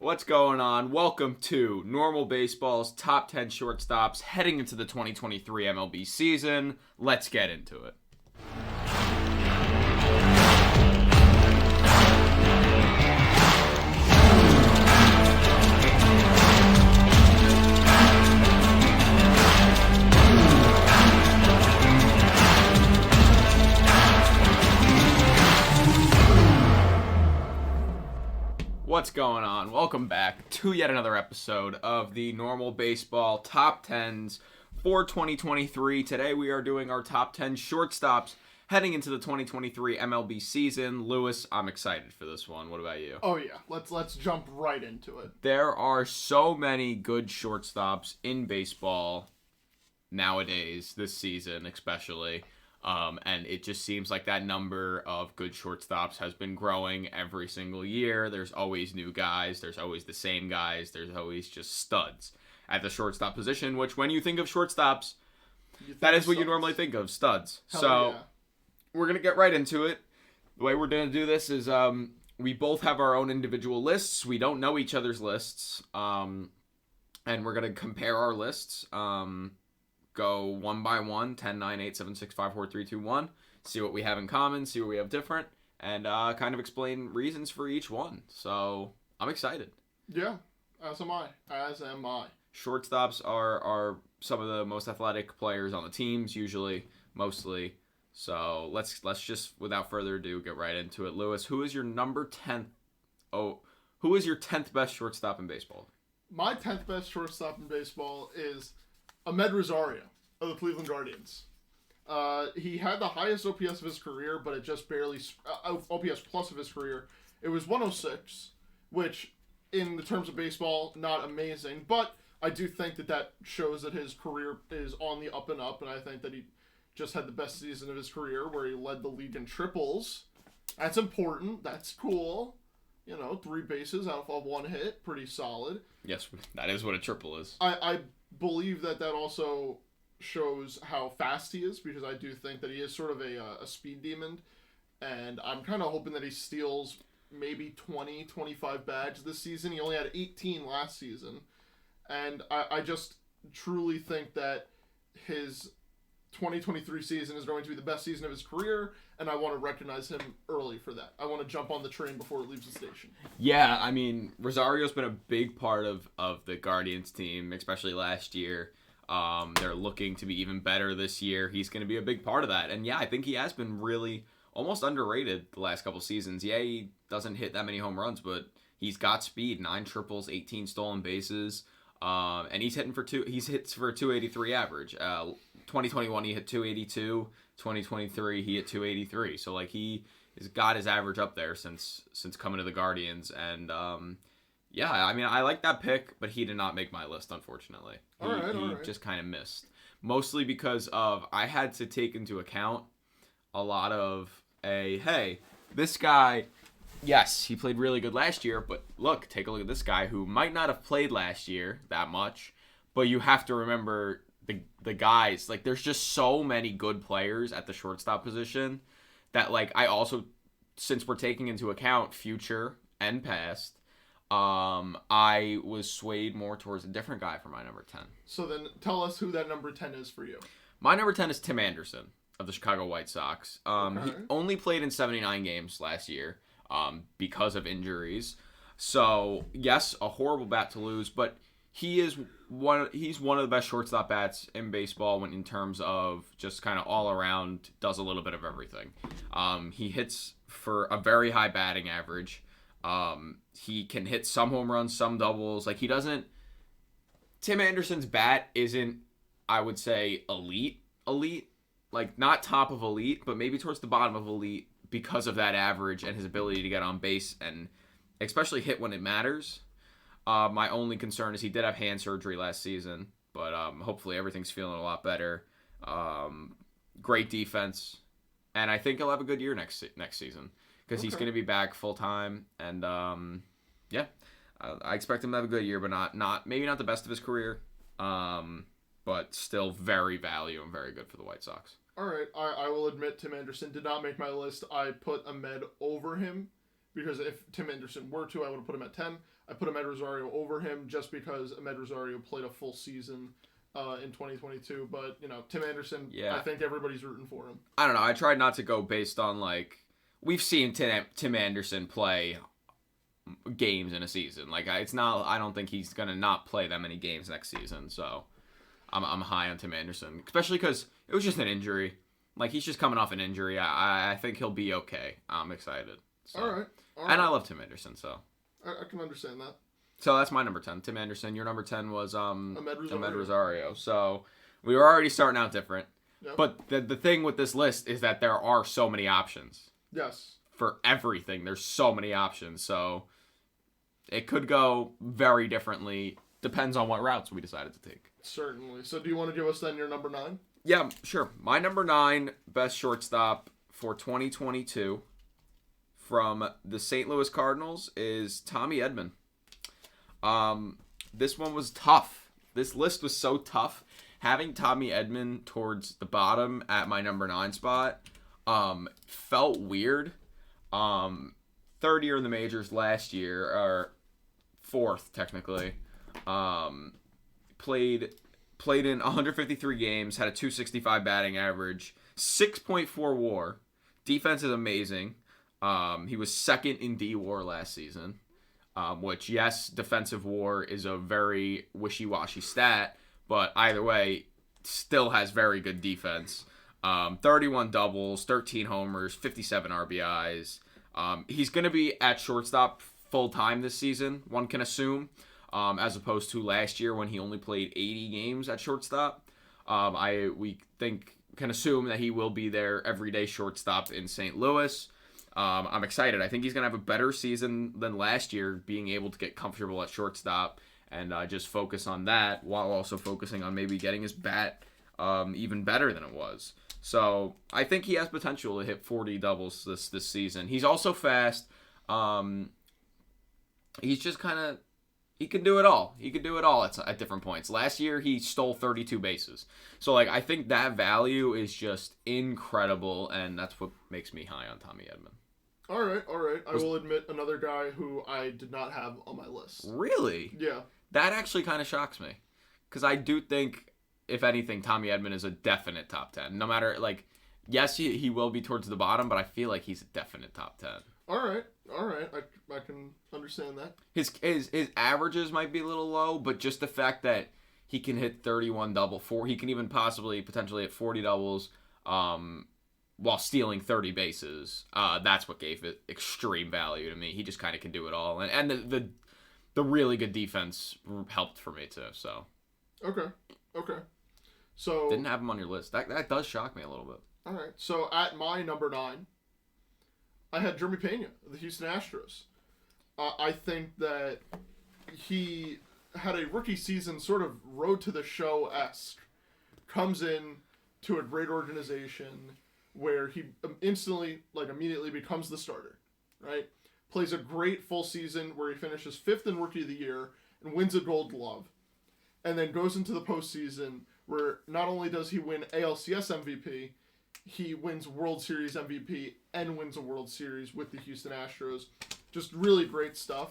What's going on? Welcome to Normal Baseball's Top 10 Shortstops heading into the 2023 MLB season. Let's get into it. What's going on? Welcome back to yet another episode of the Normal Baseball Top 10s for 2023. Today we are doing our top 10 shortstops heading into the 2023 MLB season. Lewis, I'm excited for this one. What about you? Oh yeah, let's jump right into it. There are so many good shortstops in baseball nowadays, this season especially. And it just seems like that number of good shortstops has been growing every single year. There's always new guys. There's always the same guys. There's always just studs at the shortstop position, which when you think of shortstops, that is what you normally think of, studs. We're going to get right into it. The way we're going to do this is we both have our own individual lists. We don't know each other's lists. And we're going to compare our lists. Go one by one, 10, 9, 8, 7, 6, 5, 4, 3, 2, 1. See what we have in common, see what we have different, and kind of explain reasons for each one. So I'm excited. Yeah, as am I. Shortstops are some of the most athletic players on the teams, mostly. So let's just, without further ado, get right into it. Lewis, who is your number 10th? Who is your 10th best shortstop in baseball? My 10th best shortstop in baseball is Amed Rosario of the Cleveland Guardians. He had the highest OPS of his career, but it just barely... OPS plus of his career. It was 106, which, in the terms of baseball, not amazing. But I do think that shows that his career is on the up and up, and I think that he just had the best season of his career, where he led the league in triples. That's important. That's cool. 3 bases out of 1 hit. Pretty solid. Yes, that is what a triple is. I believe that also shows how fast he is, because I do think that he is sort of a speed demon, and I'm kind of hoping that he steals maybe 20, 25 bags this season. He only had 18 last season, and I just truly think that his 2023 season is going to be the best season of his career, and I want to recognize him early for that. I want to jump on the train before it leaves the station. Yeah, I mean, Rosario's been a big part of the Guardians team, especially last year. They're looking to be even better this year. He's going to be a big part of that. And yeah, I think he has been really almost underrated the last couple seasons. Yeah, he doesn't hit that many home runs, but he's got speed, 9 triples, 18 stolen bases. And he's hits for a 283 average. 2021 he hit 282. 2023 he hit 283. So he has got his average up there since coming to the Guardians. And yeah, I mean, I like that pick, but he did not make my list, unfortunately. He just kind of missed, mostly because of I had to take into account a lot of hey, this guy. Yes, he played really good last year, but look, take a look at this guy who might not have played last year that much, but you have to remember the guys. There's just so many good players at the shortstop position that, I also, since we're taking into account future and past, I was swayed more towards a different guy for my number 10. So then tell us who that number 10 is for you. My number 10 is Tim Anderson of the Chicago White Sox. Okay. He only played in 79 games last year. Because of injuries. So, yes, a horrible bat to lose, but he's one of the best shortstop bats in baseball in terms of just kind of all around, does a little bit of everything. He hits for a very high batting average. He can hit some home runs, some doubles. Tim Anderson's bat isn't, I would say, elite. Not top of elite, but maybe towards the bottom of elite, because of that average and his ability to get on base and especially hit when it matters. My only concern is he did have hand surgery last season, but hopefully everything's feeling a lot better. Great defense, and I think he'll have a good year next season because he's going to be back full time. And I expect him to have a good year, but maybe not the best of his career, but still very value and very good for the White Sox. All right, I will admit Tim Anderson did not make my list. I put Ahmed over him because if Tim Anderson were to, I would have put him at 10. I put Amed Rosario over him just because Amed Rosario played a full season in 2022. But, Tim Anderson, I think everybody's rooting for him. I don't know. I tried not to go based on, we've seen Tim Anderson play games in a season. I don't think he's going to not play that many games next season. So I'm high on Tim Anderson, especially because it was just an injury. He's just coming off an injury. I think he'll be okay. I'm excited. So. All right. And I love Tim Anderson, so. I can understand that. So that's my number 10, Tim Anderson. Your number 10 was Amed Rosario. So we were already starting out different. Yep. But the thing with this list is that there are so many options. Yes. For everything, there's so many options. So it could go very differently. Depends on what routes we decided to take. Certainly. So do you want to give us then your number 9? Yeah, sure. My number 9 best shortstop for 2022 from the St. Louis Cardinals is Tommy Edman. This one was tough. This list was so tough. Having Tommy Edman towards the bottom at my number 9 spot felt weird. Third year in the majors last year, or fourth technically. Played in 153 games, had a 265 batting average, 6.4 WAR. Defense is amazing. He was second in D-WAR last season, which, yes, defensive WAR is a very wishy-washy stat, but either way, still has very good defense. 31 doubles, 13 homers, 57 RBIs. He's going to be at shortstop full-time this season, one can assume, as opposed to last year when he only played 80 games at shortstop. We can assume that he will be their everyday shortstop in St. Louis. I'm excited. I think he's going to have a better season than last year, being able to get comfortable at shortstop and just focus on that while also focusing on maybe getting his bat even better than it was. So I think he has potential to hit 40 doubles this season. He's also fast. He's just he can do it all. He could do it all at different points. Last year, he stole 32 bases. So, I think that value is just incredible, and that's what makes me high on Tommy Edman. All right. I will admit another guy who I did not have on my list. Really? Yeah. That actually kind of shocks me. Because I do think, if anything, Tommy Edman is a definite top 10. No matter, yes, he will be towards the bottom, but I feel like he's a definite top 10. All right. I can understand that. His averages might be a little low, but just the fact that he can hit 31 double, he can even potentially hit 40 doubles, while stealing 30 bases. That's what gave it extreme value to me. He just kind of can do it all, and the really good defense helped for me too. So. Okay. So didn't have him on your list. That does shock me a little bit. All right. So at my number 9. I had Jeremy Pena of the Houston Astros. I think that he had a rookie season, sort of road to the show-esque. Comes in to a great organization where he immediately becomes the starter, right? Plays a great full season where he finishes 5th in Rookie of the Year and wins a Gold Glove. And then goes into the postseason where not only does he win ALCS MVP, he wins World Series MVP and wins a World Series with the Houston Astros. Just really great stuff.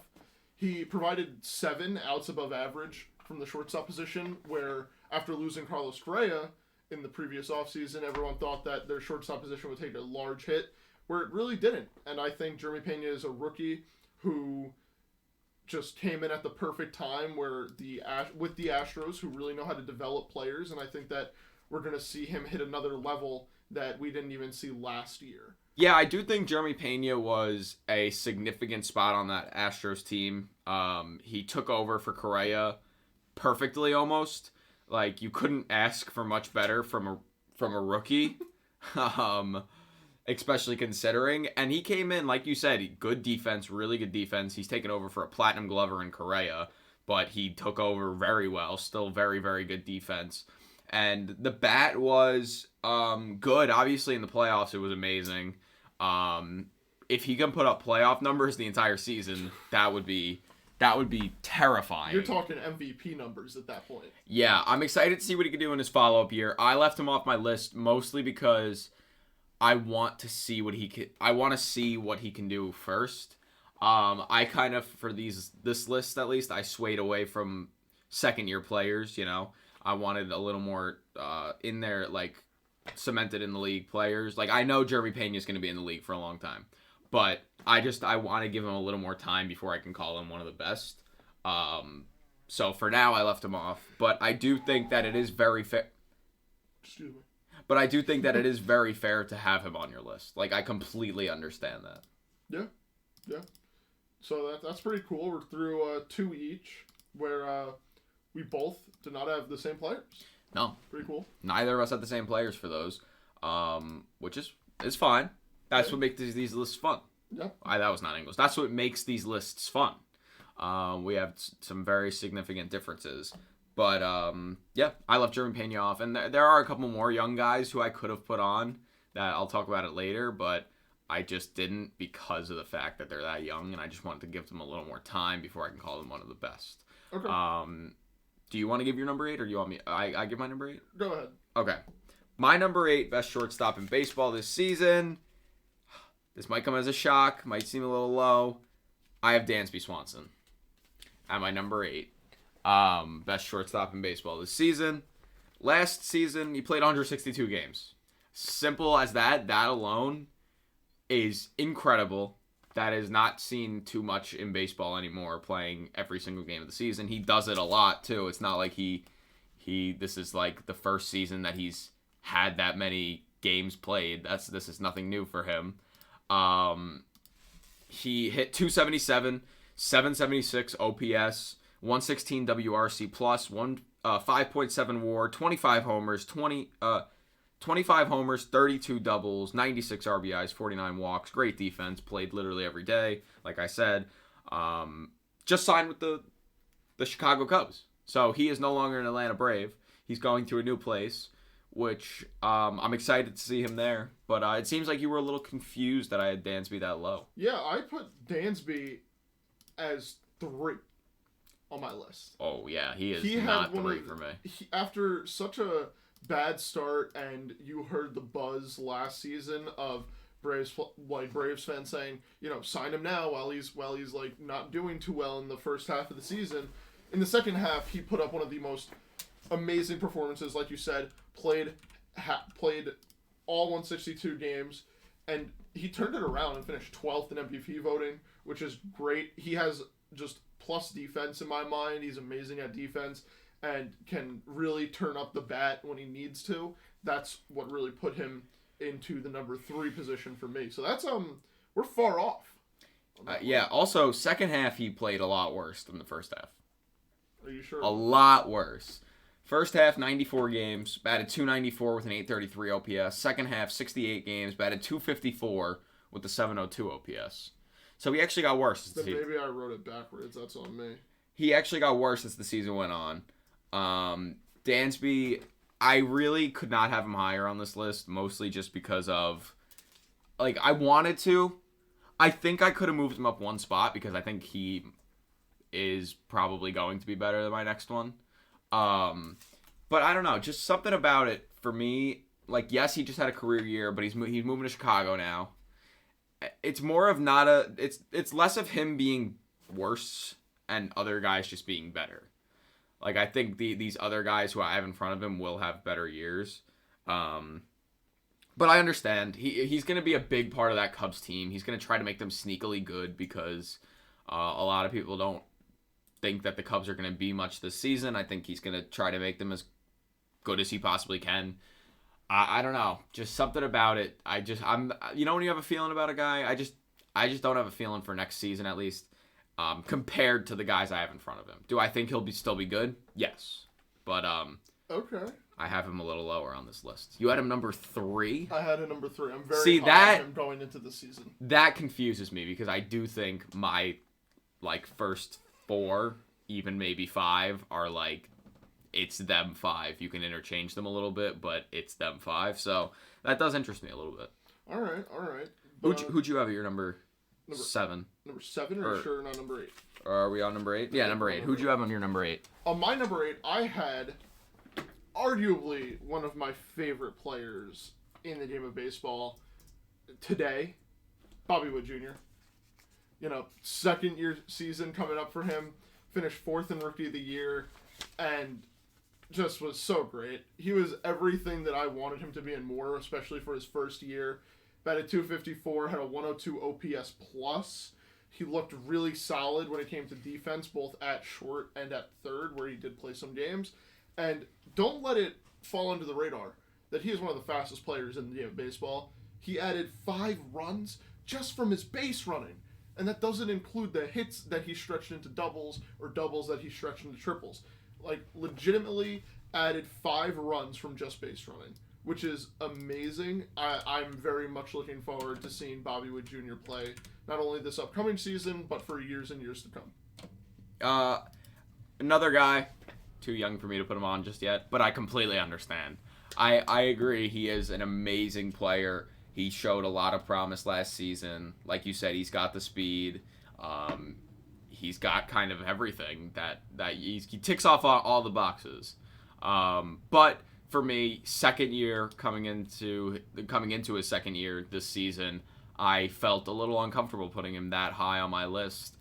He provided 7 outs above average from the shortstop position, where after losing Carlos Correa in the previous offseason, everyone thought that their shortstop position would take a large hit, where it really didn't. And I think Jeremy Pena is a rookie who just came in at the perfect time with the Astros, who really know how to develop players, and I think that we're going to see him hit another level that we didn't even see last year. Yeah, I do think Jeremy Pena was a significant spot on that Astros team. He took over for Correa perfectly almost. You couldn't ask for much better from a rookie, especially considering. And he came in, like you said, good defense, really good defense. He's taken over for a platinum glover in Correa, but he took over very well. Still very, very good defense. And the bat was good. Obviously, in the playoffs, it was amazing. If he can put up playoff numbers the entire season, that would be terrifying. You're talking MVP numbers at that point. Yeah, I'm excited to see what he can do in his follow-up year. I left him off my list mostly because I want to see what he can do first. I kind of, for this list at least, I swayed away from second year players. I wanted a little more in there, like cemented in the league players. Like, I know Jeremy Pena is going to be in the league for a long time, but I want to give him a little more time before I can call him one of the best. So for now, I left him off, but I do think that it is very fair. Excuse me. But I do think that it is very fair to have him on your list. Like, I completely understand that. Yeah. So that's pretty cool. We're through 2 each, where we both did not have the same players. No. Pretty cool. Neither of us had the same players for those, which is fine. That's what makes these lists fun. Yeah. That was not English. That's what makes these lists fun. We have some very significant differences. But, yeah, I left Jeremy Pena off. And there are a couple more young guys who I could have put on that I'll talk about it later, but I just didn't because of the fact that they're that young, and I just wanted to give them a little more time before I can call them one of the best. Okay. Do you want to give your number 8, or do you want me? I give my number 8? Go ahead. Okay. My number 8, best shortstop in baseball this season. This might come as a shock, might seem a little low. I have Dansby Swanson at my number 8. Best shortstop in baseball this season. Last season, he played 162 games. Simple as that. That alone is incredible. That is not seen too much in baseball anymore, playing every single game of the season. He does it a lot, too. It's not like this is like the first season that he's had that many games played. This is nothing new for him. He hit 277, 776 OPS, 116 WRC plus, 5.7 WAR, 25 homers, 25 homers, 32 doubles, 96 RBIs, 49 walks. Great defense. Played literally every day, like I said. Just signed with the Chicago Cubs. So he is no longer an Atlanta Brave. He's going to a new place, which I'm excited to see him there. But it seems like you were a little confused that I had Dansby that low. Yeah, I put Dansby as 3 on my list. Oh, yeah. He is not 3 for me. After such a bad start, and you heard the buzz last season of Braves fans saying, sign him now while he's like not doing too well in the first half of the season. In the second half, he put up one of the most amazing performances, like you said. Played all 162 games, and he turned it around and finished 12th in MVP voting, which is great. He has just plus defense in my mind. He's amazing at defense and can really turn up the bat when he needs to. That's what really put him into the number 3 position for me. So that's we're far off. Yeah. Also, second half he played a lot worse than the first half. Are you sure? A lot worse. First half, 94 games, batted 294 with an 833 OPS. Second half, 68 games, batted 254 with a 702 OPS. So he actually got worse. Then maybe I wrote it backwards. That's on me. He actually got worse as the season went on. Dansby, I really could not have him higher on this list, mostly just because of, I wanted to. I think I could have moved him up 1 spot because I think he is probably going to be better than my next one. But I don't know, just something about it for me. Yes, he just had a career year, but he's moving to Chicago now. It's more of it's less of him being worse and other guys just being better. I think these other guys who I have in front of him will have better years. But I understand. He's going to be a big part of that Cubs team. He's going to try to make them sneakily good because a lot of people don't think that the Cubs are going to be much this season. I think he's going to try to make them as good as he possibly can. I don't know, just something about it. When you have a feeling about a guy, I just don't have a feeling for next season at least. Compared to the guys I have in front of him, do I think he'll still be good? Yes, but okay. I have him a little lower on this list. You had him number 3. I had him number 3. I'm very high on him going into the season. That confuses me because I do think my first 4, even maybe 5, are it's them 5. You can interchange them a little bit, but it's them 5. So that does interest me a little bit. All right. Who'd you have at your number 7? Number 7, or sure not number 8? Are we on number 8? Yeah, number 8. Who'd you have on your number 8? On my number 8, I had arguably one of my favorite players in the game of baseball today, Bobby Witt Jr. second year season coming up for him. Finished fourth in Rookie of the Year, and just was so great. He was everything that I wanted him to be and more, especially for his first year. Batted .254, had a 102 OPS plus. He looked really solid when it came to defense, both at short and at third, where he did play some games. And don't let it fall under the radar that he is one of the fastest players in the game of baseball. He added 5 runs just from his base running. And that doesn't include the hits that he stretched into doubles or doubles that he stretched into triples. Like, legitimately added 5 runs from just base running, which is amazing. I'm very much looking forward to seeing Bobby Witt Jr. play, not only this upcoming season, but for years and years to come. Another guy, too young for me to put him on just yet, but I completely understand. I agree, he is an amazing player. He showed a lot of promise last season. Like you said, he's got the speed. He's got kind of everything that he ticks off all the boxes. But for me, second year coming into his second year this season, I felt a little uncomfortable putting him that high on my list.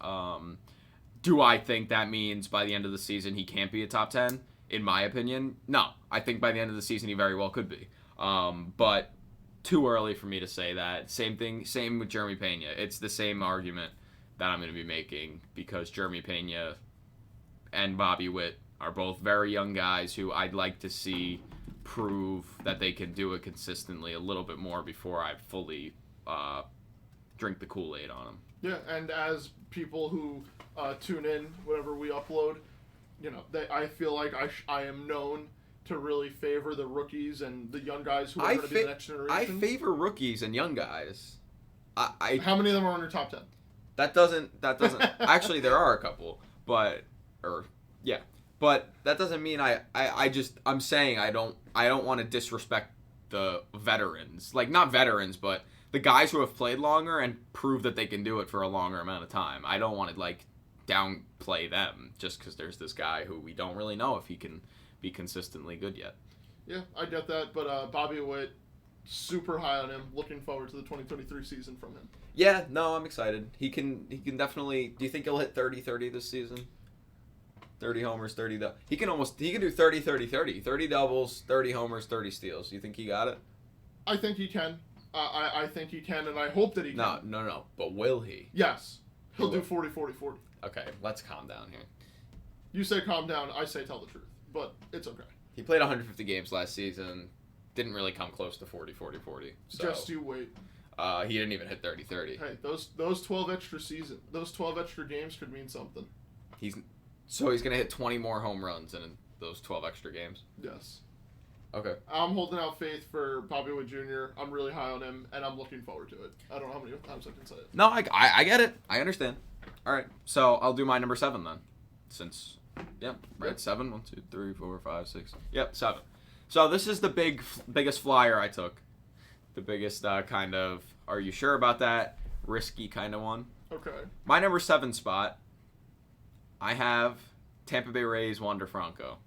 Do I think that means by the end of the season he can't be a top 10? In my opinion, no. I think by the end of the season he very well could be. But too early for me to say that. Same with Jeremy Pena. It's the same argument that I'm going to be making because Jeremy Pena and Bobby Witt are both very young guys who I'd like to see prove that they can do it consistently a little bit more before I fully drink the Kool-Aid on them. Yeah, and as people who tune in whenever we upload, I feel like I am known to really favor the rookies and the young guys who are going to be the next generation. I favor rookies and young guys. How many of them are on your top 10? That doesn't. Actually, there are a couple, but that doesn't mean I'm saying I don't want to disrespect the veterans, like not veterans, but the guys who have played longer and prove that they can do it for a longer amount of time. I don't want to downplay them just because there's this guy who we don't really know if he can be consistently good yet. Yeah, I get that, but Bobby Witt, super high on him. Looking forward to the 2023 season from him. Yeah, no, I'm excited. He can definitely. Do you think he'll hit 30-30 this season? 30 homers, 30 he can do 30-30-30. 30 doubles, 30 homers, 30 steals. You think he got it? I think he can. I think he can, and I hope that he can. No. But will he? Yes. He'll do 40-40-40. Okay, let's calm down here. You say calm down, I say tell the truth. But it's okay. He played 150 games last season. Didn't really come close to 40-40-40. So, just you wait. He didn't even hit 30-30. Hey, those 12 extra games could mean something. He's gonna hit 20 more home runs in those 12 extra games. Yes. Okay. I'm holding out faith for Bobby Witt Jr. I'm really high on him, and I'm looking forward to it. I don't know how many times I can say it. No, I get it. I understand. All right, so I'll do my number 7 then, since right, 7. 1, 2, 3, 4, 5, 6. Yep, 7. So this is the biggest flyer I took, the biggest kind of are you sure about that risky kind of one. Okay. My number 7 spot, I have Tampa Bay Rays Wander Franco.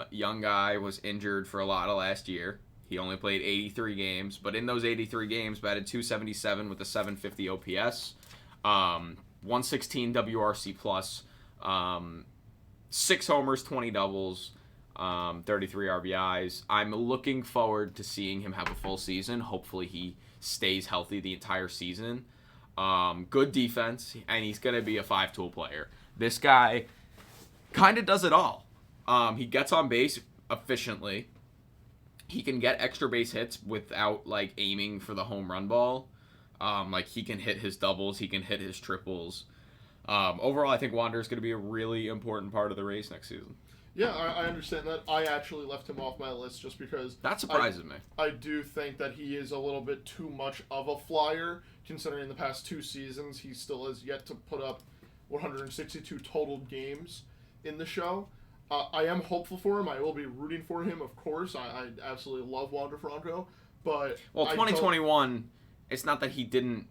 Young guy, was injured for a lot of last year. He only played 83 games, but in those 83 games, batted .277 with a .750 OPS, 116 WRC plus, 6 homers, 20 doubles, 33 RBIs. I'm looking forward to seeing him have a full season. Hopefully he stays healthy the entire season. Good defense, and he's going to be a 5-tool player. This guy kind of does it all. He gets on base efficiently. He can get extra base hits without aiming for the home run ball. He can hit his doubles, he can hit his triples. Overall, I think Wander is going to be a really important part of the race next season. Yeah, I understand that. I actually left him off my list just because... That surprises me. I do think that he is a little bit too much of a flyer, considering the past 2 seasons he still has yet to put up 162 total games in the show. I am hopeful for him. I will be rooting for him, of course. I absolutely love Wander Franco, but... Well, 2021, it's not that he didn't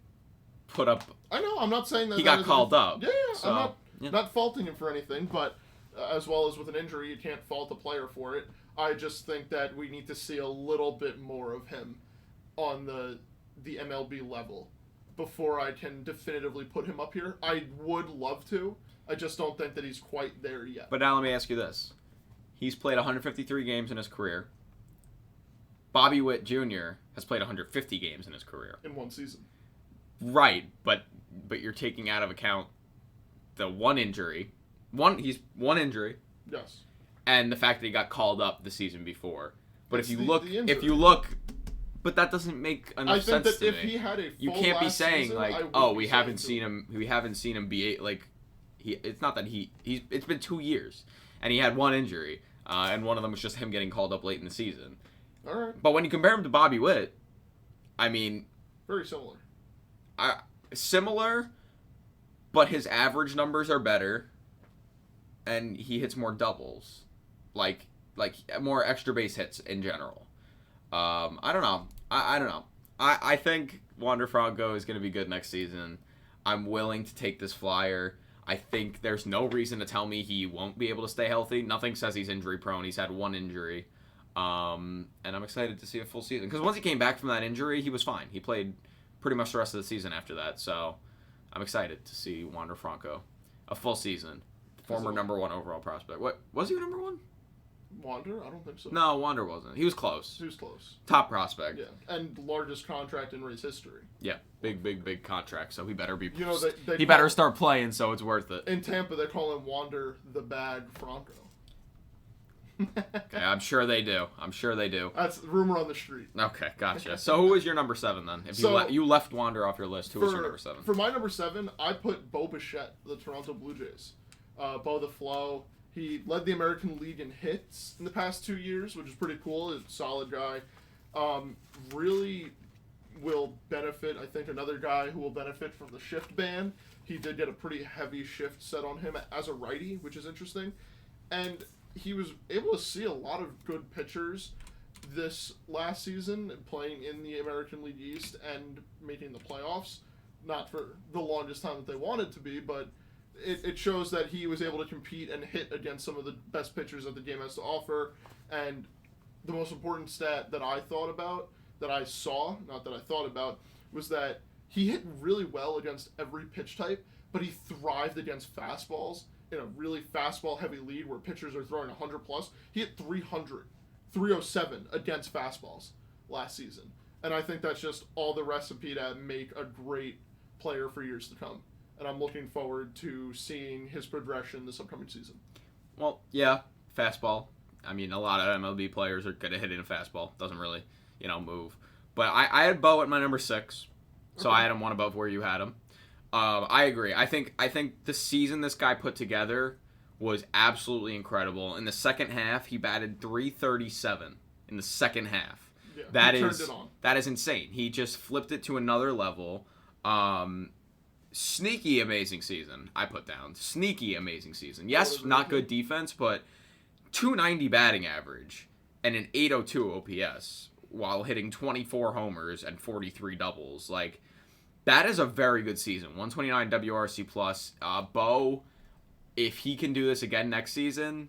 put up... I know, I'm not saying that... He got called up. Yeah, so, I'm not faulting him for anything, but as well as with an injury, you can't fault a player for it. I just think that we need to see a little bit more of him on the MLB level before I can definitively put him up here. I would love to. I just don't think that he's quite there yet. But now let me ask you this. He's played 153 games in his career. Bobby Witt Jr. has played 150 games in his career. In one season. Right, but you're taking out of account the one injury. He's one injury. Yes. And the fact that he got called up the season before. But It's if the you look, but that doesn't make enough sense to me. I think that if he had a full you can't be last saying season, like, I would oh, be we saying haven't so. seen him be like, it's not that he's it's been 2 years and he had one injury, and one of them was just him getting called up late in the season. All right. But when you compare him to Bobby Witt, I mean, Very similar. Similar, but his average numbers are better, and he hits more doubles, like more extra base hits in general. I don't know. I don't know. I think Wander Franco is going to be good next season. I'm willing to take this flyer. I think there's no reason to tell me he won't be able to stay healthy. Nothing says he's injury prone. He's had one injury. And I'm excited to see a full season. Because once he came back from that injury, he was fine. He played pretty much the rest of the season after that. So I'm excited to see Wander Franco. A full season. Former number 1 overall prospect. What, was he number 1? Wander? I don't think so. No, Wander wasn't. He was close. He was close. Top prospect. Yeah, and largest contract in Rays history. Yeah, big contract. So he better be. You know, they he better start playing, so it's worth it. In Tampa, they call him Wander the Bag Franco. Okay, I'm sure they do. That's rumor on the street. Okay, gotcha. So who was your number 7 then? If you left Wander off your list, who was your number 7? For my number 7, I put Bo Bichette, the Toronto Blue Jays. Bo the Flow. He led the American League in hits in the past 2 years, which is pretty cool. He's a solid guy. Really will benefit, I think, another guy who will benefit from the shift ban. He did get a pretty heavy shift set on him as a righty, which is interesting. And he was able to see a lot of good pitchers this last season, playing in the American League East and making the playoffs. Not for the longest time that they wanted to be, but it shows that he was able to compete and hit against some of the best pitchers that the game has to offer. And the most important stat that I thought about, that I saw, not that I thought about, was that he hit really well against every pitch type, but he thrived against fastballs in a really fastball-heavy league where pitchers are throwing 100+. He hit 300, 307 against fastballs last season. And I think that's just all the recipe to make a great player for years to come. And I'm looking forward to seeing his progression this upcoming season. Well, yeah, fastball. I mean, a lot of MLB players are good at hitting a fastball. Doesn't really, move. But I had Bo at my number 6, so I had him one above where you had him. I agree. I think the season this guy put together was absolutely incredible. In the second half, he batted .337 in the second half. Yeah, that is insane. He just flipped it to another level. Sneaky amazing season, I put down. Sneaky amazing season. Yes, not good defense, but .290 batting average and an .802 OPS while hitting 24 homers and 43 doubles. Like, that is a very good season. 129 WRC plus. Bo, if he can do this again next season,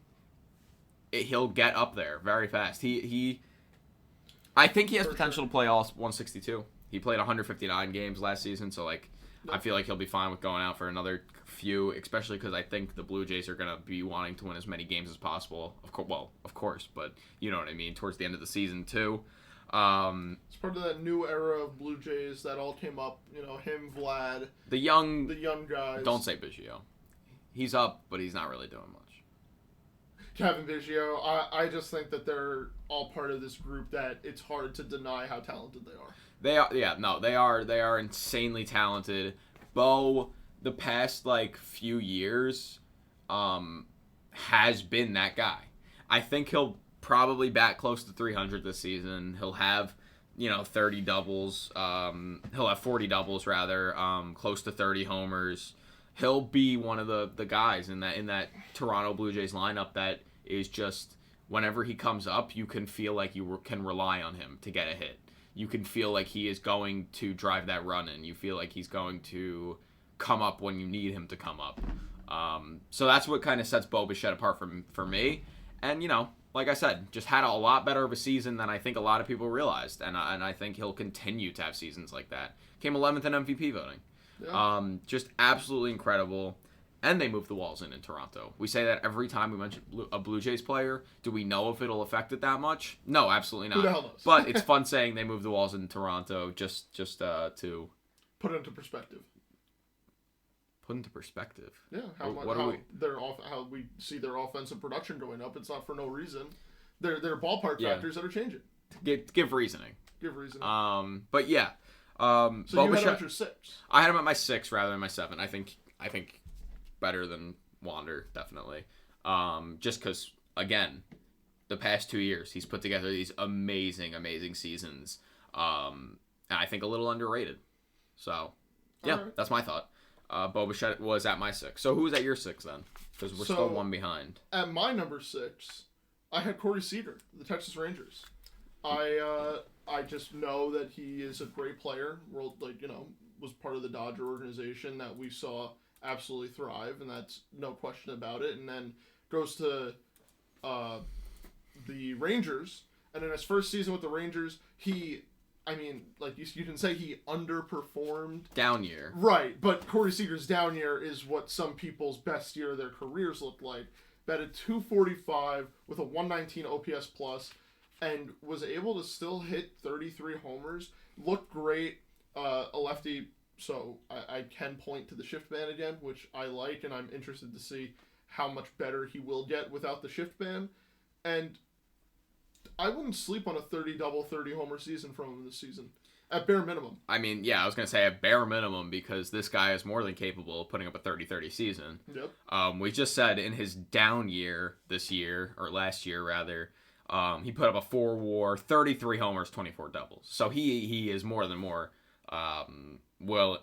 he'll get up there very fast. I think he has potential to play all 162. He played 159 games last season, so I feel like he'll be fine with going out for another few, especially because I think the Blue Jays are going to be wanting to win as many games as possible. Of course, but you know what I mean, towards the end of the season too. It's part of that new era of Blue Jays that all came up. Him, Vlad, the young guys. Don't say Biggio. He's up, but he's not really doing much. Kevin Biggio. I just think that they're all part of this group that it's hard to deny how talented they are. They are. They are insanely talented. Bo, the past few years, has been that guy. I think he'll probably bat close to 300 this season. He'll have, 30 doubles. He'll have 40 doubles rather. Close to 30 homers. He'll be one of the guys in that Toronto Blue Jays lineup that is just, whenever he comes up, you can feel like you can rely on him to get a hit. You can feel like he is going to drive that run in. You feel like he's going to come up when you need him to come up. So that's what kind of sets Bo Bichette apart for me. And, like I said, just had a lot better of a season than I think a lot of people realized, and I think he'll continue to have seasons like that. Came 11th in MVP voting. Yeah. Just absolutely incredible. And they moved the walls in Toronto. We say that every time we mention a Blue Jays player. Do we know if it'll affect it that much? No, absolutely not. Who the hell knows? But it's fun saying they moved the walls in Toronto just to put it into perspective. Put into perspective. Yeah, how we see their offensive production going up. It's not for no reason. They're ballpark factors that are changing. Give reasoning. Give reasoning. But yeah. So you had him at your 6. I had him at my 6 rather than my 7. I think better than Wander, definitely. Just because, again, the past 2 years, he's put together these amazing, amazing seasons. And I think a little underrated. So, yeah, right. That's my thought. Bo Bichette was at my 6. So who was at your 6 then? Because we're still one behind. At my number 6, I had Corey Seager, the Texas Rangers. I just know that he is a great player. Was part of the Dodger organization that we saw absolutely thrive, and that's no question about it. And then goes to the Rangers, and in his first season with the Rangers, you can say he underperformed. Down year. Right, but Corey Seager's down year is what some people's best year of their careers looked like. Batted .245 with a 119 OPS plus, and was able to still hit 33 homers. Looked great. A lefty. So I can point to the shift ban again, which I like, and I'm interested to see how much better he will get without the shift ban. And I wouldn't sleep on a 30-double, 30-homer season from him this season, at bare minimum. I mean, yeah, I was going to say at bare minimum, because this guy is more than capable of putting up a 30-30 season. Yep. We just said in his down year this year, or last year rather, he put up a 4-WAR, 33 homers, 24 doubles. So he is more than more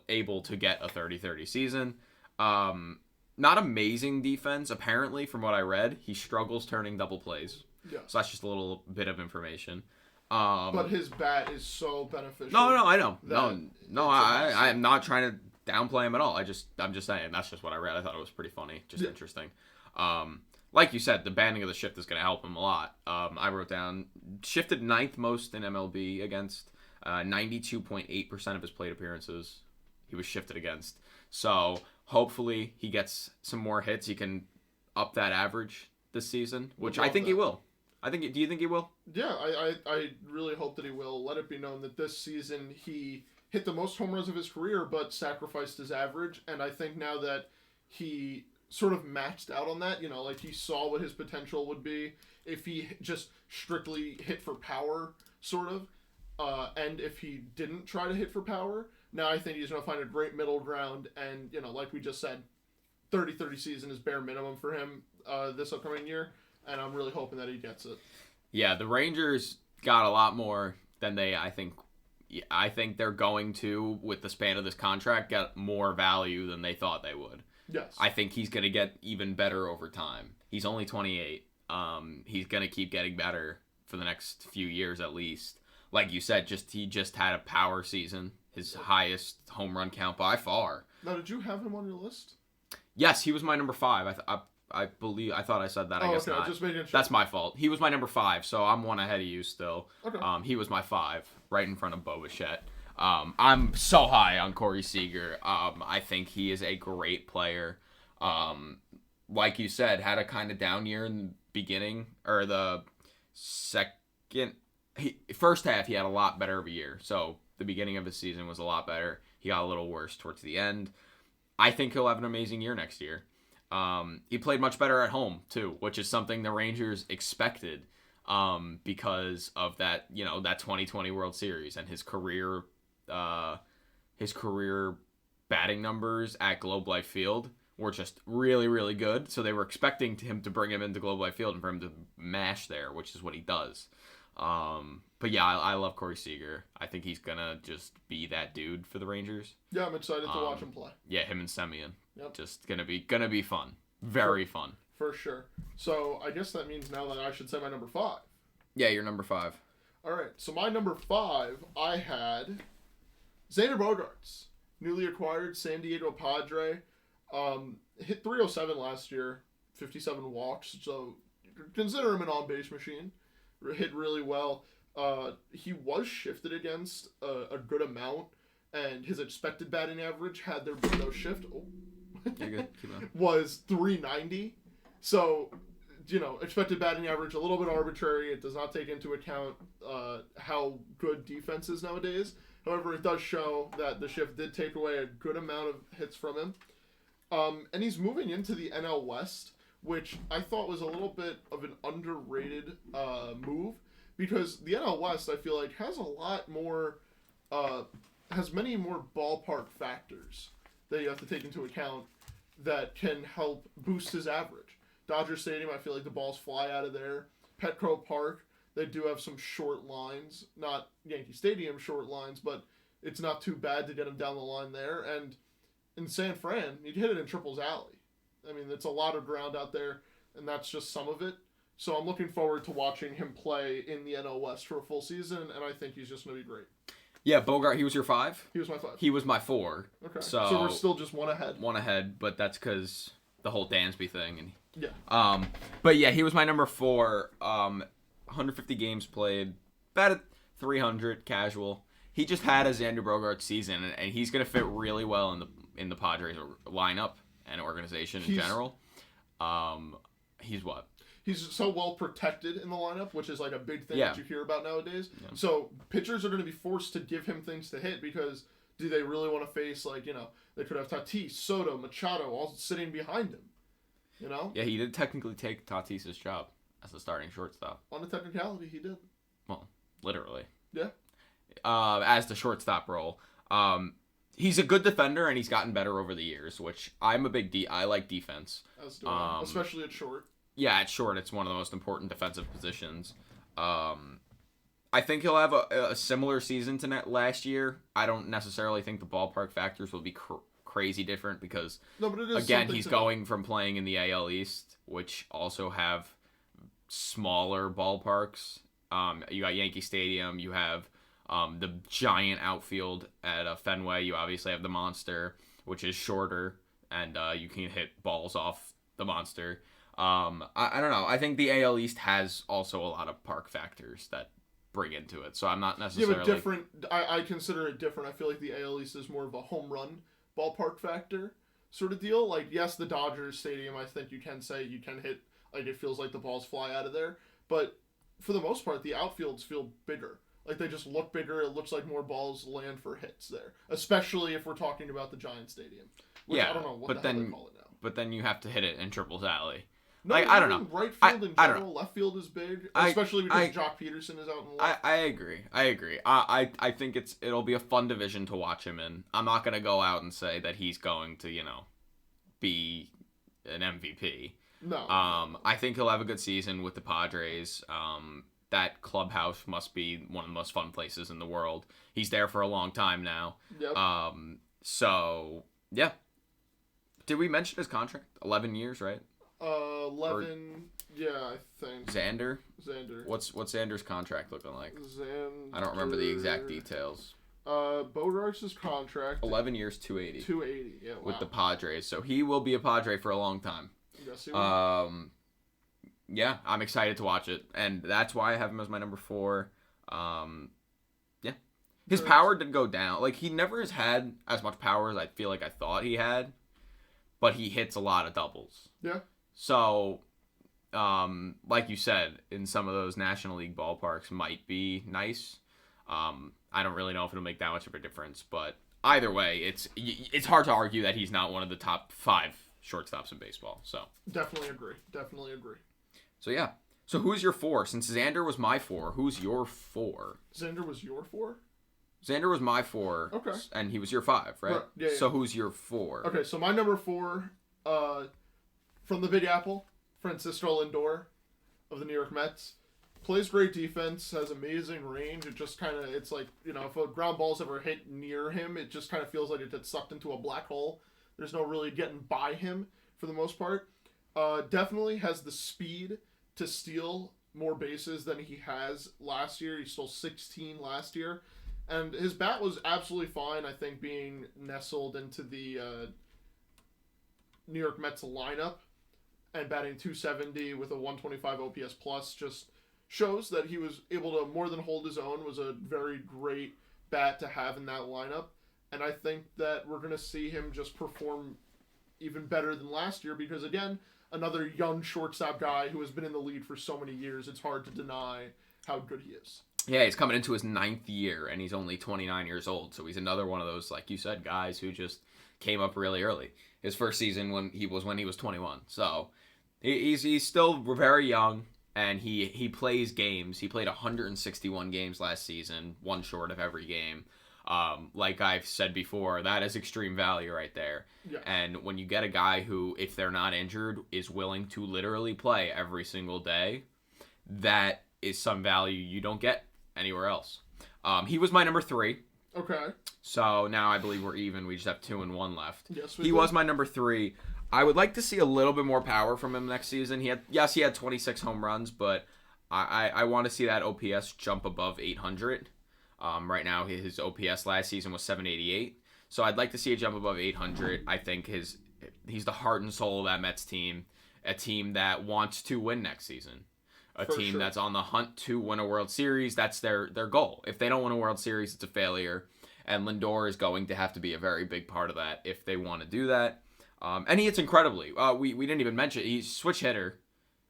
able to get a 30-30 season. Not amazing defense, apparently, from what I read. He struggles turning double plays. Yeah. So that's just a little bit of information. But his bat is so beneficial. No, I know. No, I am not trying to downplay him at all. I'm just saying, that's just what I read. I thought it was pretty funny. Just interesting. Like you said, the banning of the shift is going to help him a lot. I wrote down, shifted 9th most in MLB against 92.8% of his plate appearances he was shifted against. So hopefully he gets some more hits. He can up that average this season, which I think he will. Do you think he will? Yeah, I really hope that he will. Let it be known that this season he hit the most home runs of his career, but sacrificed his average. And I think now that he sort of maxed out on that, he saw what his potential would be if he just strictly hit for power, sort of. And if he didn't try to hit for power, now I think he's going to find a great middle ground. And, like we just said, 30-30 season is bare minimum for him this upcoming year. And I'm really hoping that he gets it. Yeah, the Rangers got a lot more than I think they're going to, with the span of this contract, get more value than they thought they would. Yes. I think he's going to get even better over time. He's only 28. He's going to keep getting better for the next few years at least. Like you said, he just had a power season, his highest home run count by far. Now, did you have him on your list? Yes, he was my number 5. I thought I said that. I guess okay. not. Just making sure. That's my fault. He was my number 5, so I'm one ahead of you still. Okay. He was my 5, right in front of Bo Bichette. I'm so high on Corey Seager. I think he is a great player. Like you said, had a kind of down year in the beginning, or the first half. He had a lot better of a year. So the beginning of his season was a lot better. He got a little worse towards the end. I think he'll have an amazing year next year. He played much better at home too, which is something the Rangers expected because of that 2020 World Series and his career batting numbers at Globe Life Field were just really, really good. So they were expecting him to bring him into Globe Life Field and for him to mash there, which is what he does. But yeah, I love Corey Seager. I think he's gonna just be that dude for the Rangers. Yeah, I'm excited to watch him play. Yeah, him and Semyon. Yep. Just gonna be fun. Very fun. For sure. So I guess that means now that I should say my number 5. Yeah, you're number 5. All right. So my number 5, I had Xander Bogaerts, newly acquired San Diego Padre. Hit .307 last year, 57 walks. So consider him an on-base machine. Hit really well. He was shifted against a good amount, and his expected batting average, had there been no shift, You're good. Keep on. was 390. So, expected batting average, a little bit arbitrary. It does not take into account how good defense is nowadays. However, it does show that the shift did take away a good amount of hits from him. And he's moving into the NL West, which I thought was a little bit of an underrated move, because the NL West, I feel like, has a lot more, has many more ballpark factors that you have to take into account that can help boost his average. Dodger Stadium, I feel like the balls fly out of there. Petco Park, they do have some short lines. Not Yankee Stadium short lines, but it's not too bad to get him down the line there. And in San Fran, you'd hit it in Triple's Alley. I mean, it's a lot of ground out there, and that's just some of it. So I'm looking forward to watching him play in the NL West for a full season, and I think he's just going to be great. Yeah, Bogart, he was your 5? He was my 5. He was my 4. Okay. So we're still just one ahead. One ahead, but that's because the whole Dansby thing. And yeah. But yeah, he was my number 4. 150 games played, batted 300, casual. He just had a Xander Bogaerts season, and he's going to fit really well in the Padres lineup and organization in general. He's what? He's so well protected in the lineup, which is like a big thing Yeah. that you hear about nowadays. Yeah. So pitchers are going to be forced to give him things to hit, because do they really want to face, like, they could have Tatis, Soto, Machado all sitting behind him, Yeah, he did technically take Tatis's job as the starting shortstop. On a technicality, he did. Well, literally. Yeah. As the shortstop role. He's a good defender, and he's gotten better over the years, which I'm a big I like defense. As do I, especially at short. Yeah, at short, it's one of the most important defensive positions. I think he'll have a similar season to last year. I don't necessarily think the ballpark factors will be crazy different, because, no, but it is again, he's going from playing in the AL East, which also have smaller ballparks. You got Yankee Stadium, you have the giant outfield at Fenway, you obviously have the Monster, which is shorter, and you can hit balls off the Monster. I don't know. I think the AL East has also a lot of park factors that bring into it, so I'm not necessarily... Yeah, but different... I consider it different. I feel like the AL East is more of a home run ballpark factor sort of deal. Like, yes, the Dodgers Stadium, I think you can say you can hit... Like, it feels like the balls fly out of there. But for the most part, the outfields feel bigger. Like, they just look bigger. It looks like more balls land for hits there. Especially if we're talking about the Giant Stadium. Which Yeah, I don't know what the hell they call it now. But then you have to hit it in Triple's Alley. No, like, I don't know. Right field in I don't general, left field is big, I- especially because I- Jock Peterson is out in left. I agree. I think it'll be a fun division to watch him in. I'm not gonna go out and say that he's going to, be an MVP. No. I think he'll have a good season with the Padres. That clubhouse must be one of the most fun places in the world. He's there for a long time now. Yep. So yeah. Did we mention his contract? 11 years, right? 11. Yeah, I think. Xander. What's Xander's contract looking like? Xander? I don't remember the exact details. Bogarts' contract. 11 years, 280. 280. Yeah. Wow. With the Padres, so he will be a Padre for a long time. Yes, he will. Yeah, I'm excited to watch it, and that's why I have him as my number 4. Yeah, his power did go down. Like, he never has had as much power as I feel like I thought he had, but he hits a lot of doubles. Yeah. So, like you said, in some of those National League ballparks might be nice. I don't really know if it'll make that much of a difference, but either way, it's hard to argue that he's not one of the top 5 shortstops in baseball. So Definitely agree. So yeah. So who's your 4? Since Xander was my 4, who's your 4? Xander was your 4? Xander was my 4. Okay. And he was your 5, right? Yeah. So who's your 4? Okay, so my number 4, from the Big Apple, Francisco Lindor of the New York Mets. Plays great defense, has amazing range. It just kind of, it's like, if a ground ball's ever hit near him, it just kind of feels like it gets sucked into a black hole. There's no really getting by him for the most part. Definitely has the speed to steal more bases than he has last year. He stole 16 last year. And his bat was absolutely fine, I think, being nestled into the New York Mets lineup. and batting 270 with a 125 OPS plus just shows that he was able to more than hold his own, was a very great bat to have in that lineup. And I think that we're going to see him just perform even better than last year because, again, another young shortstop guy who has been in the league for so many years, it's hard to deny how good he is. Yeah, he's coming into his 9th year, and he's only 29 years old. So he's another one of those, like you said, guys who just came up really early. His first season when he was 21. So he's still very young, and he plays games. He played 161 games last season, one short of every game. Like I've said before, that is extreme value right there. Yeah. And when you get a guy who, if they're not injured, is willing to literally play every single day, that is some value you don't get anywhere else. He was my number 3. Okay. So now I believe we're even. We just have 2 and 1 left. Yes, he was my number 3. I would like to see a little bit more power from him next season. He had 26 home runs, but I want to see that OPS jump above 800. Right now, his OPS last season was 788. So I'd like to see a jump above 800. I think he's the heart and soul of that Mets team, a team that wants to win next season, a For team sure. that's on the hunt to win a World Series. That's their goal. If they don't win a World Series, it's a failure. And Lindor is going to have to be a very big part of that if they want to do that. And he hits incredibly. We didn't even mention it. He's switch hitter,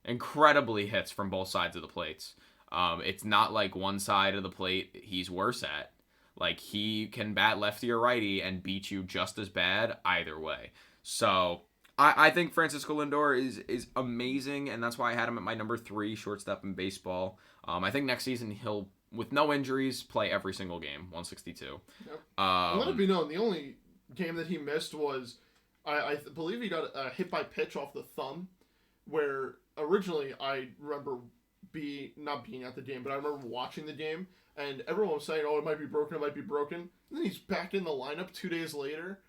incredibly hits from both sides of the plates. It's not like one side of the plate he's worse at. Like, he can bat lefty or righty and beat you just as bad either way. So I think Francisco Lindor is amazing, and that's why I had him at my number 3 shortstop in baseball. I think next season he'll, with no injuries, play every single game, 162. Yep. Let it be known, the only game that he missed was, I believe he got a hit by pitch off the thumb, where originally I remember not being at the game, but I remember watching the game, and everyone was saying, oh, it might be broken, and then he's back in the lineup 2 days later.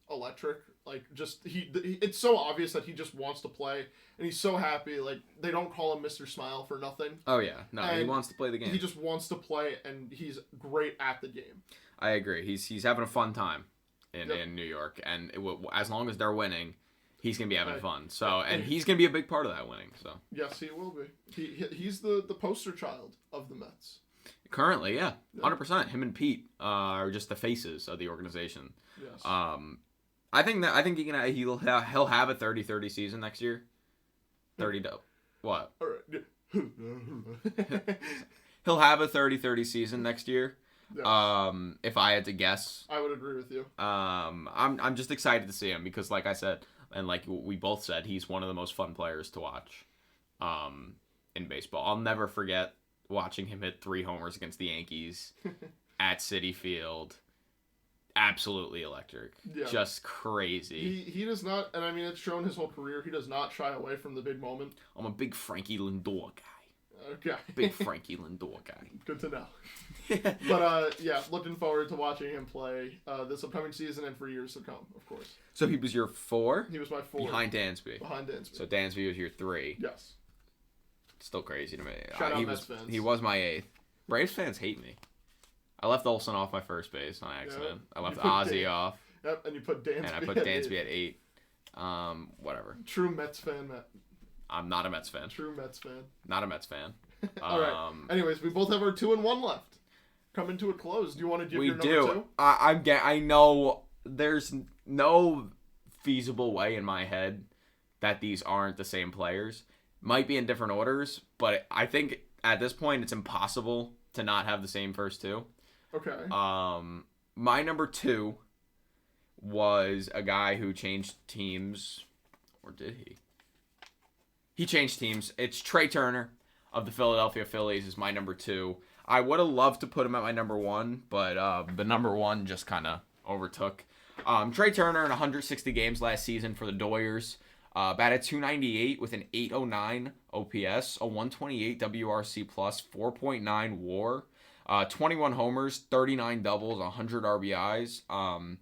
Electric. Like, just, it's so obvious that he just wants to play, and he's so happy. Like, they don't call him Mr. Smile for nothing. Oh, yeah. No, And he wants to play the game. He just wants to play, and he's great at the game. I agree. He's having a fun time in New York, and as long as they're winning, he's going to be having fun. So, and he's going to be a big part of that winning. So Yes, he will be. He's the poster child of the Mets. Currently, yeah. 100%. Him and Pete are just the faces of the organization. Yes. I think he'll have a 30-30 season next year. 30 to what? All right. He'll have a 30-30 season next year. Yes. If I had to guess. I would agree with you. I'm just excited to see him because, like I said, and like we both said, he's one of the most fun players to watch in baseball. I'll never forget watching him hit 3 homers against the Yankees at Citi Field. Absolutely electric. Yeah. Just crazy. He does not, and I mean, it's shown his whole career, he does not shy away from the big moment. I'm a big Frankie Lindor guy. Okay. Big Frankie Lindor guy. Good to know. But, yeah, looking forward to watching him play this upcoming season and for years to come, of course. So he was your 4? He was my 4. Behind Dansby. Behind Dansby. So Dansby was your 3. Yes. Still crazy to me. Shout out Mets fans. He was my 8th. Braves fans hate me. I left Olsen off my first base on accident. Yep. I left Ozzy off. Yep, and you put Dansby And I put Dansby at 8. Whatever. True Mets fan, Matt. I'm not a Mets fan. True Mets fan. Not a Mets fan. All right. Anyways, we both have our 2 and 1 left. Coming to a close. Do you want to give your number 2? I know there's no feasible way in my head that these aren't the same players. Might be in different orders, but I think at this point it's impossible to not have the same first 2. Okay. My number 2 was a guy who changed teams, or did he? He changed teams. It's Trey Turner of the Philadelphia Phillies is my number 2. I would have loved to put him at my number 1, but the number 1 just kind of overtook. Trey Turner in 160 games last season for the Doyers. Batted .298 with an .809 OPS, a 128 WRC+, 4.9 WAR, 21 homers, 39 doubles, 100 RBIs.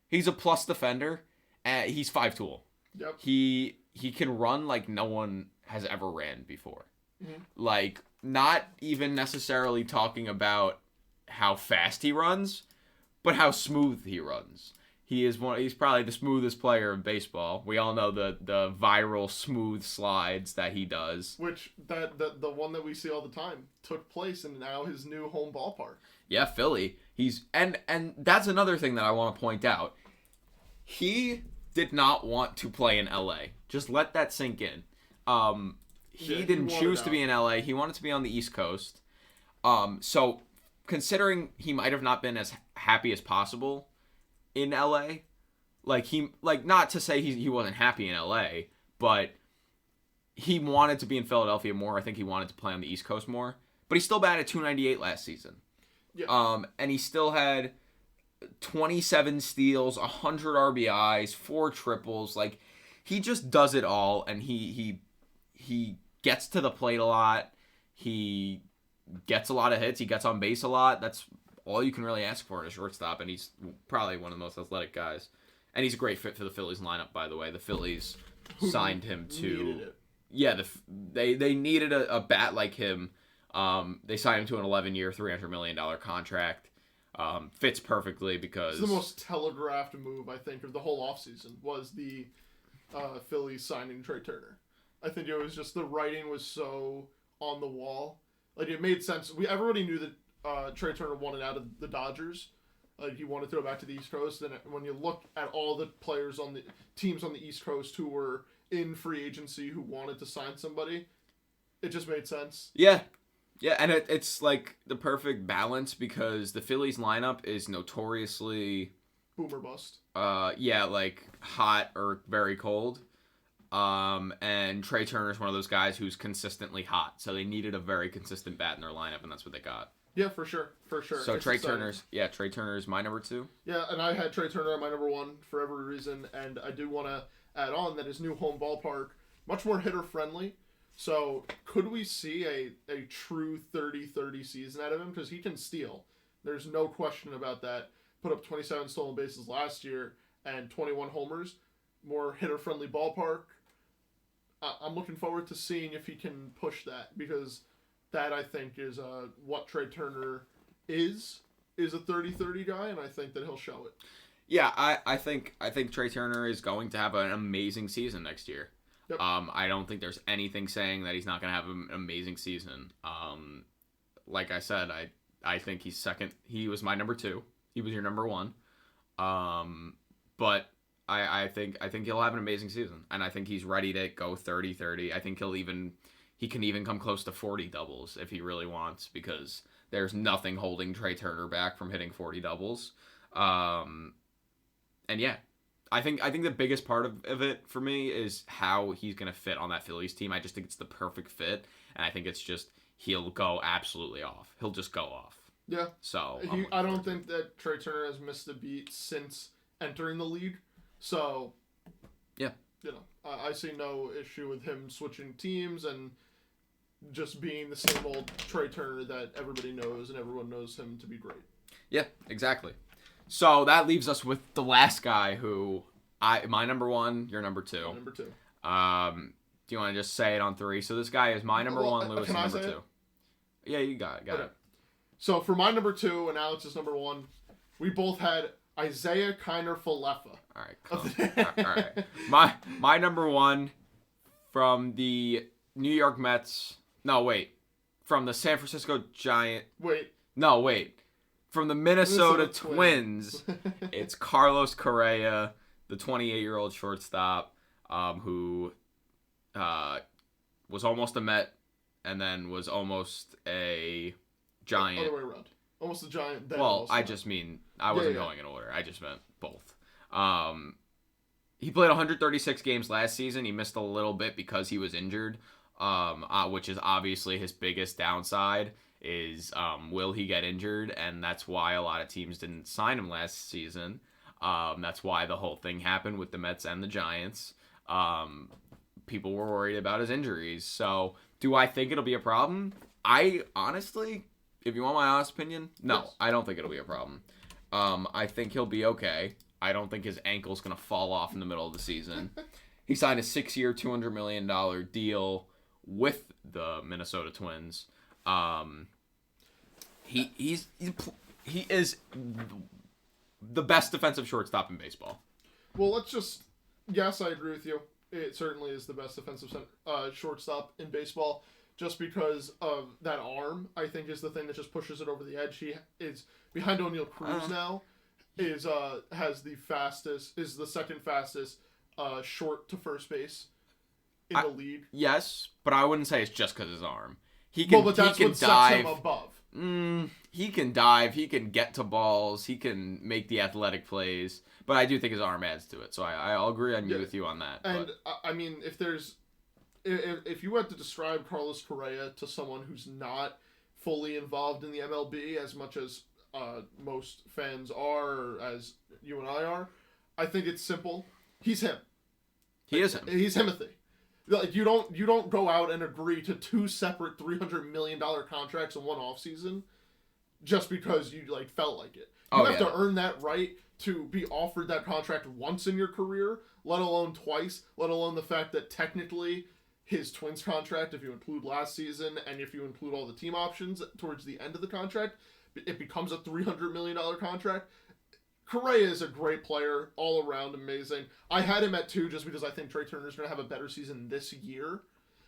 He's a plus defender. He's 5-tool. Yep. He can run like no one has ever ran before. Mm-hmm. Like, not even necessarily talking about how fast he runs, but how smooth he runs. He's probably the smoothest player in baseball. We all know the viral smooth slides that he does. Which the one that we see all the time took place in now his new home ballpark. Yeah, Philly. And that's another thing that I want to point out. He did not want to play in LA. Just let that sink in. He didn't choose to be in LA. He wanted to be on the East Coast. So considering he might have not been as happy as possible in LA, not to say he wasn't happy in LA, but he wanted to be in Philadelphia more. I think he wanted to play on the East Coast more. But he still batted .298 last season. Yeah. And he still had 27 steals, 100 RBIs, 4 triples. Like, he just does it all, and he gets to the plate a lot. He gets a lot of hits. He gets on base a lot. That's all you can really ask for in a shortstop, and he's probably one of the most athletic guys. And he's a great fit for the Phillies lineup, by the way. The Phillies signed him to... Yeah, they needed a bat like him. They signed him to an 11-year, $300 million contract. Fits perfectly because... It's the most telegraphed move, I think, of the whole offseason was the Phillies signing Trey Turner. I think it was just the writing was so on the wall. Like, it made sense. Everybody knew that Trey Turner wanted out of the Dodgers. Like, he wanted to go back to the East Coast. And when you look at all the players on the teams on the East Coast who were in free agency who wanted to sign somebody, it just made sense. Yeah. Yeah, and it's like the perfect balance because the Phillies lineup is notoriously... Boom or bust. Like hot or very cold. And Trey Turner's one of those guys who's consistently hot. So they needed a very consistent bat in their lineup, and that's what they got. Yeah, for sure. So Trey Turner's my number 2. Yeah, and I had Trey Turner at my number 1 for every reason, and I do want to add on that his new home ballpark, much more hitter-friendly. So could we see a true 30-30 season out of him? Because he can steal. There's no question about that. Put up 27 stolen bases last year and 21 homers. More hitter-friendly ballpark. I'm looking forward to seeing if he can push that, because that, I think, is what Trey Turner is a 30-30 guy, and I think that he'll show it. Yeah, I think Trey Turner is going to have an amazing season next year. Yep. I don't think there's anything saying that he's not going to have an amazing season. Like I said, I think he's second. He was my number 2. He was your number 1. But I think he'll have an amazing season, and I think he's ready to go 30-30. I think he can even come close to 40 doubles if he really wants, because there's nothing holding Trey Turner back from hitting 40 doubles. And yeah, I think the biggest part of it for me is how he's going to fit on that Phillies team. I just think it's the perfect fit, and I think it's just he'll go absolutely off. He'll just go off. Yeah. So I don't think that Trey Turner has missed a beat since entering the league. So yeah, I see no issue with him switching teams and just being the same old Trey Turner that everybody knows, and everyone knows him to be great. Yeah, exactly. So that leaves us with the last guy who my number 1, your number 2. My number 2. Do you want to just say it on 3? So this guy is my number 1, Lewis is number 2. Yeah, you got it. So for my number 2 and Alex's number 1, we both had Isaiah Kiner Falefa. All right, cool. All right. My number 1 from the New York Mets. No, wait. From the San Francisco Giant. Wait. No, wait. From the Minnesota Twins. It's Carlos Correa, the 28-year-old shortstop, who was almost a Met and then was almost a Giant. Other way around. Almost a Giant. Well, I just mean, I wasn't going in order. I just meant both. He played 136 games last season. He missed a little bit because he was injured, which is obviously his biggest downside is will he get injured? And that's why a lot of teams didn't sign him last season. That's why the whole thing happened with the Mets and the Giants. People were worried about his injuries. So do I think it'll be a problem? I honestly, if you want my honest opinion, no, yes. I don't think it'll be a problem. I think he'll be okay. I don't think his ankle's going to fall off in the middle of the season. He signed a 6-year, $200 million deal with the Minnesota Twins. He is the best defensive shortstop in baseball. Well, yes, I agree with you. It certainly is the best defensive shortstop in baseball. Just because of that arm, I think is the thing that just pushes it over the edge. He is behind O'Neal Cruz now. Is the second fastest short to first base in the league. Yes, but I wouldn't say it's just because his arm. He can. But that's he can what dive. sets him above. He can dive. He can get to balls. He can make the athletic plays. But I do think his arm adds to it. So I'll agree with you on that. And I mean, if you had to describe Carlos Correa to someone who's not fully involved in the MLB as much as most fans are, or as you and I are, I think it's simple. He's him. He is him. He's Timothy. Like you don't go out and agree to two separate $300 million contracts in one offseason just because you felt like it. You have to earn that right to be offered that contract once in your career, let alone twice, let alone the fact that technically his Twins contract, if you include last season and if you include all the team options towards the end of the contract, it becomes a $300 million contract. Correa is a great player, all around amazing. I had him at 2 just because I think Trey Turner's going to have a better season this year.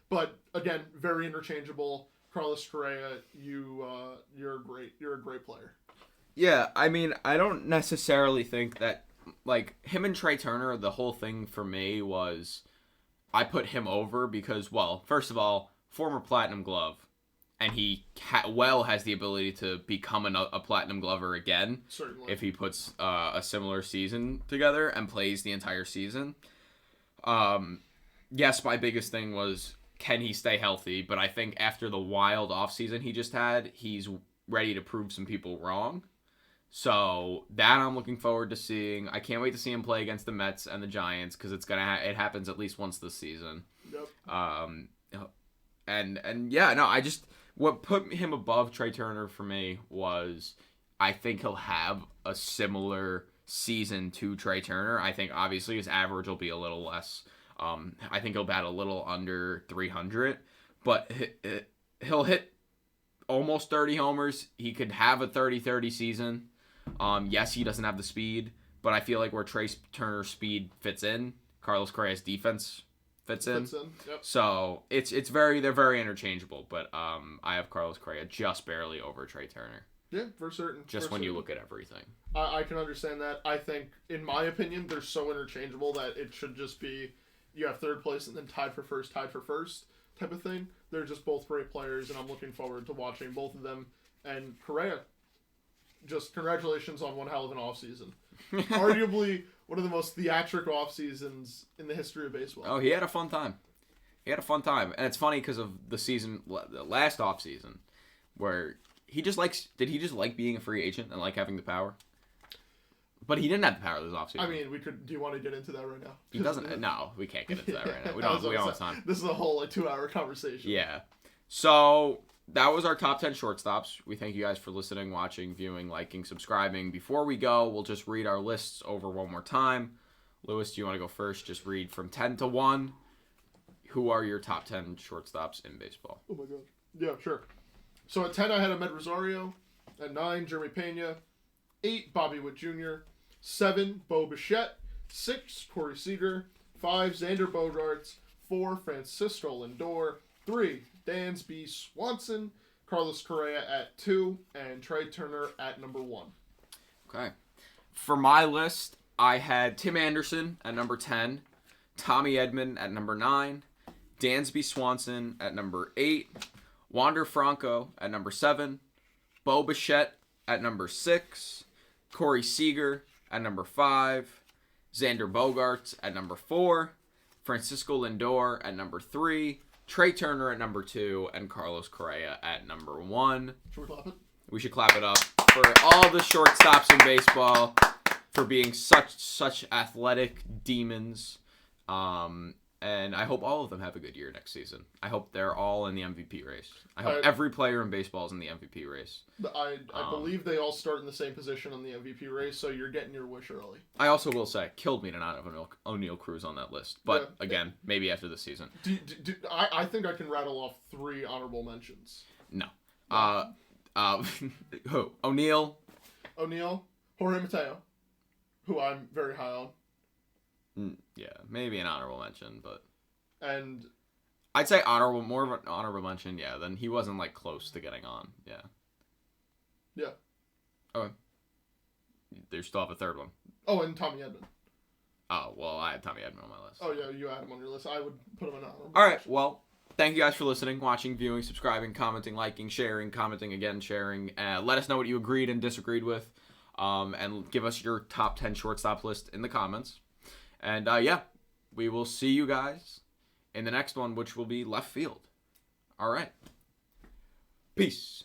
But again, very interchangeable. Carlos Correa, you're a great player. Yeah, I mean, I don't necessarily think that, him and Trey Turner, the whole thing for me was I put him over because, well, first of all, former Platinum Glove, and he has the ability to become a Platinum Glover again. Certainly. If he puts a similar season together and plays the entire season. Yes, my biggest thing was, can he stay healthy? But I think after the wild offseason he just had, he's ready to prove some people wrong. So that I'm looking forward to seeing. I can't wait to see him play against the Mets and the Giants because it happens at least once this season. Yep. What put him above Trey Turner for me was I think he'll have a similar season to Trey Turner. I think obviously his average will be a little less. I think he'll bat a little under 300, but he'll hit almost 30 homers. He could have a 30-30 season. Yes, he doesn't have the speed, but I feel like where Trey Turner's speed fits in, Carlos Correa's defense fits in. Yep. So they're very interchangeable, but I have Carlos Correa just barely over Trey Turner. Yeah, for certain. You look at everything. I can understand that. I think, in my opinion, they're so interchangeable that it should just be you have third place and then tied for first type of thing. They're just both great players, and I'm looking forward to watching both of them. And Correa, just congratulations on one hell of an offseason. Arguably one of the most theatric off seasons in the history of baseball. Oh, he had a fun time. And it's funny because of the last off season, where did he just like being a free agent and like having the power? But he didn't have the power this offseason. I mean, do you want to get into that right now? He doesn't. No, we can't get into that right now. We don't have time. This is a whole 2-hour conversation. Yeah. So that was our top 10 shortstops. We thank you guys for listening, watching, viewing, liking, subscribing. Before we go, we'll just read our lists over one more time. Lewis, do you want to go first? Just read from 10 to 1. Who are your top 10 shortstops in baseball? Oh my god. Yeah, sure. So at 10, I had Ahmed Rosario. At 9, Jeremy Pena. 8, Bobby Witt Jr. 7, Bo Bichette. 6, Corey Seager. 5, Xander Bogaerts. 4, Francisco Lindor. 3, Dansby Swanson. Carlos Correa at 2. And Trey Turner at number 1. Okay. For my list, I had Tim Anderson at number 10. Tommy Edman at number 9. Dansby Swanson at number 8. Wander Franco at number 7. Bo Bichette at number 6. Corey Seager at number 5. Xander Bogaerts at number 4. Francisco Lindor at number 3. Trey Turner at number 2. And Carlos Correa at number 1. Should we clap it? We should clap it up for all the shortstops in baseball for being such athletic demons. And I hope all of them have a good year next season. I hope they're all in the MVP race. I hope every player in baseball is in the MVP race. I believe they all start in the same position on the MVP race, so you're getting your wish early. I also will say, killed me to not have O'Neal Cruz on that list. But, again, maybe after the season. I think I can rattle off 3 honorable mentions. No. Who? O'Neal. Jorge Mateo. who I'm very high on. Yeah, maybe an honorable mention, but And I'd say more of an honorable mention. Yeah, then he wasn't like close to getting on. Yeah. yeah. Okay. They still have a third one. Oh, and Tommy Edman. Oh, well, I had Tommy Edman on my list. Oh, yeah, you had him on your list. I would put him in honorable. All right, well, thank you guys for listening, watching, viewing, subscribing, commenting, liking, sharing, commenting again, sharing. Let us know what you agreed and disagreed with, and give us your top 10 shortstop list in the comments. And, yeah, we will see you guys in the next one, which will be left field. All right. Peace.